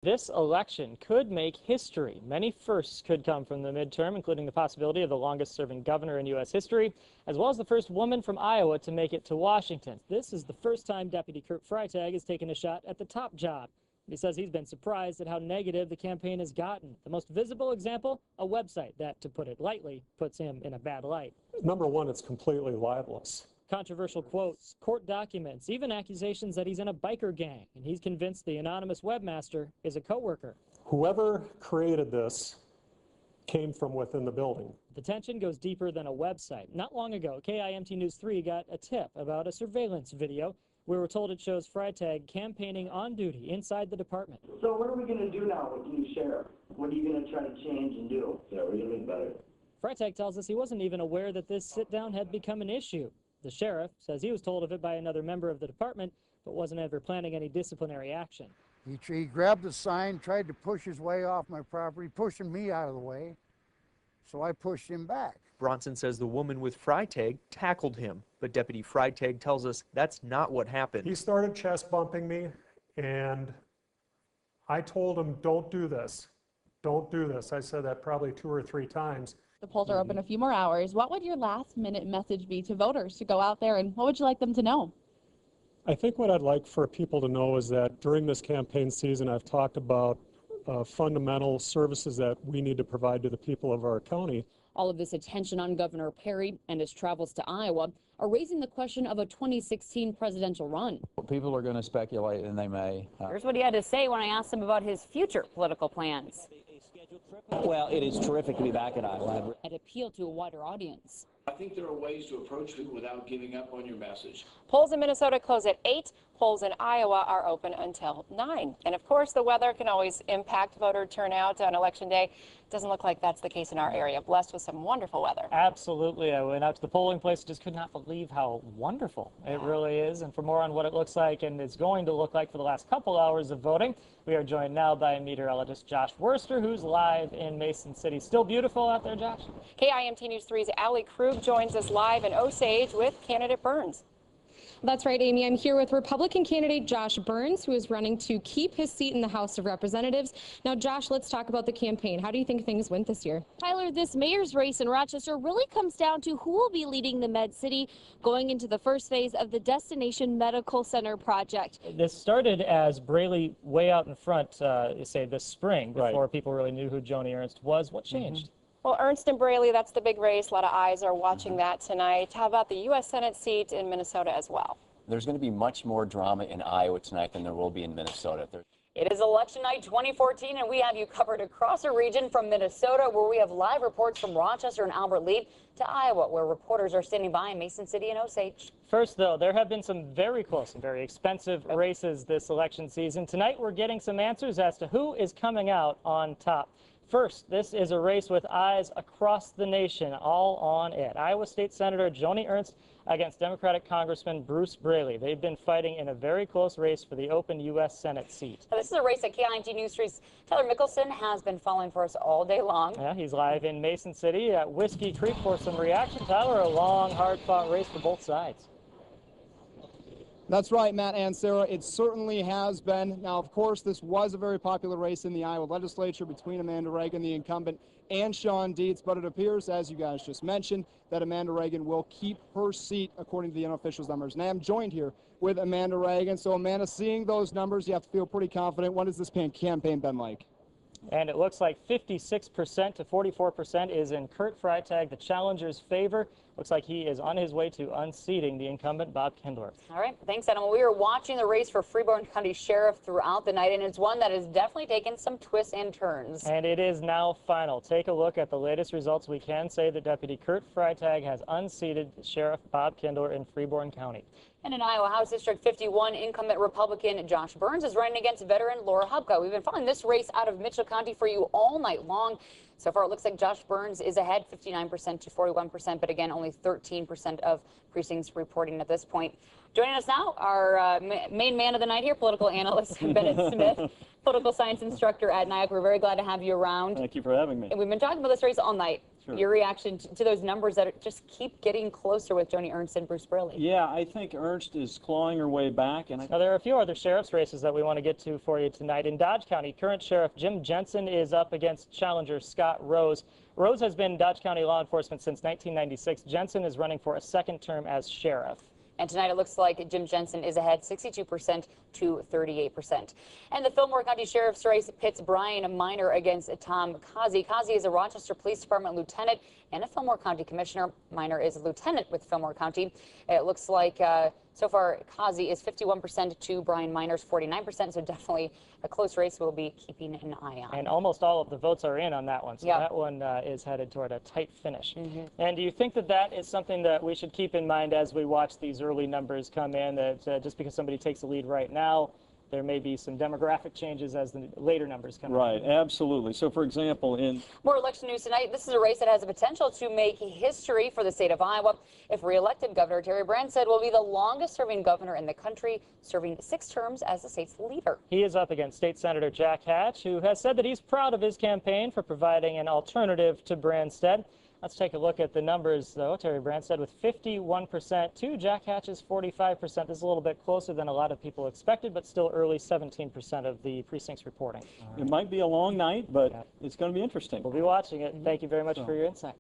This election could make history. Many firsts could come from the midterm, including the possibility of the longest-serving governor in U.S. history, as well as the first woman from Iowa to make it to Washington. This is the first time Deputy Kurt Freitag has taken a shot at the top job. He says he's been surprised at how negative the campaign has gotten. The most visible example, a website that, to put it lightly, puts him in a bad light. Number one, it's completely libelous. Controversial quotes, court documents, even accusations that he's in a biker gang, and he's convinced the anonymous webmaster is a coworker. Whoever created this came from within the building. The tension goes deeper than a website. Not long ago, KIMT News 3 got a tip about a surveillance video. We were told it shows Freitag campaigning on duty inside the department. So what are we going to do now with the new sheriff? What are you going to try to change and do? Yeah, we're going to make better. Freitag tells us he wasn't even aware that this sit-down had become an issue. The sheriff says he was told of it by another member of the department, but wasn't ever planning any disciplinary action. He grabbed the sign, tried to push his way off my property, pushing me out of the way, so I pushed him back. Bronson says the woman with Freitag tackled him, but Deputy Freitag tells us that's not what happened. He started chest bumping me, and I told him, don't do this. Don't do this. I said that probably 2 or 3 times. The polls are open a few more hours. What would your last-minute message be to voters to go out there, and what would you like them to know? I think what I'd like for people to know is that during this campaign season, I've talked about fundamental services that we need to provide to the people of our county. All of this attention on Governor Perry and his travels to Iowa are raising the question of a 2016 presidential run. People are going to speculate, and they may. Here's what he had to say when I asked him about his future political plans. Well, it is terrific to be back in Iowa. And appeal to a wider audience. I think there are ways to approach people without giving up on your message. Polls in Minnesota close at 8. Polls in Iowa are open until 9. And of course, the weather can always impact voter turnout on Election Day. Doesn't look like that's the case in our area. Blessed with some wonderful weather. Absolutely. I went out to the polling place, just could not believe how wonderful it really is. And for more on what it looks like and is going to look like for the last couple hours of voting, we are joined now by meteorologist Josh Worster, who's live in Mason City. Still beautiful out there, Josh? KIMT News 3's Allie Krug joins us live in Osage with candidate Burns. That's right, Amy. I'm here with Republican candidate Josh Burns, who is running to keep his seat in the House of Representatives. Now, Josh, let's talk about the campaign. How do you think things went this year? Tyler, this mayor's race in Rochester really comes down to who will be leading the Med City going into the first phase of the Destination Medical Center project. This started as Braley way out in front, say, this spring, before people really knew who Joni Ernst was. What changed? Well, Ernst and Braley, that's the big race. A lot of eyes are watching that tonight. How about the U.S. Senate seat in Minnesota as well? There's going to be much more drama in Iowa tonight than there will be in Minnesota. It is election night 2014, and we have you covered across a region from Minnesota, where we have live reports from Rochester and Albert Lea, to Iowa, where reporters are standing by in Mason City and Osage. First, though, there have been some very close and very expensive races this election season. Tonight, we're getting some answers as to who is coming out on top. First, this is a race with eyes across the nation, all on it. Iowa State Senator Joni Ernst against Democratic Congressman Bruce Braley. They've been fighting in a very close race for the open U.S. Senate seat. Now, this is a race that KIMT News 3's Tyler Mickelson has been following for us all day long. Yeah, he's live in Mason City at Whiskey Creek for some reaction. Tyler, a long, hard-fought race for both sides. That's right, Matt and Sarah. It certainly has been. Now, of course, this was a very popular race in the Iowa legislature between Amanda Reagan, the incumbent, and Sean Dietz, but it appears, as you guys just mentioned, that Amanda Reagan will keep her seat according to the unofficial numbers. And I am joined here with Amanda Reagan. So, Amanda, seeing those numbers, you have to feel pretty confident. What has this campaign been like? And it looks like 56% to 44% is in Kurt Freitag, the challenger's favor. Looks like he is on his way to unseating the incumbent Bob Kindler. All right, thanks, Adam. We are watching the race for Freeborn County Sheriff throughout the night, and it's one that has definitely taken some twists and turns. And it is now final. Take a look at the latest results. We can say that Deputy Kurt Freitag has unseated Sheriff Bob Kindler in Freeborn County. And in Iowa House District 51, incumbent Republican Josh Burns is running against veteran Laura Hubka. We've been following this race out of Mitchell County for you all night long. So far, it looks like Josh Burns is ahead 59% to 41%, but again, only 13% of precincts reporting at this point. Joining us now, our main man of the night here, political analyst Bennett Smith, political science instructor at NIAC. We're very glad to have you around. Thank you for having me. And we've been talking about this race all night. Sure. Your reaction to those numbers that just keep getting closer with Joni Ernst and Bruce Braley? Yeah, I think Ernst is clawing her way back. And Now, there are a few other sheriff's races that we want to get to for you tonight. In Dodge County, current Sheriff Jim Jensen is up against challenger Scott Rose. Rose has been in Dodge County law enforcement since 1996. Jensen is running for a second term as sheriff. And tonight it looks like Jim Jensen is ahead 62% to 38%. And the Fillmore County Sheriff's race pits Brian Miner against Tom Kazi. Kazi is a Rochester Police Department lieutenant and a Fillmore County commissioner. Miner is a lieutenant with Fillmore County. It looks like so far Kazi is 51% to Brian Miner's 49%, so definitely a close race we'll be keeping an eye on. And almost all of the votes are in on that one, so that one is headed toward a tight finish. And do you think that that is something that we should keep in mind as we watch these early numbers come in, that just because somebody takes the lead right now, there may be some demographic changes as the later numbers come Right, absolutely. So, for example, in more election news tonight, this is a race that has the potential to make history for the state of Iowa. If reelected, Governor Terry Branstad will be the longest-serving governor in the country, serving 6 terms as the state's leader. He is up against State Senator Jack Hatch, who has said that he's proud of his campaign for providing an alternative to Branstad. Let's take a look at the numbers, though. Terry Branstad with 51% to Jack Hatch's 45%. This is a little bit closer than a lot of people expected, but still early 17% of the precincts reporting. It might be a long night, but it's going to be interesting. We'll be watching it. Thank you very much for your insight.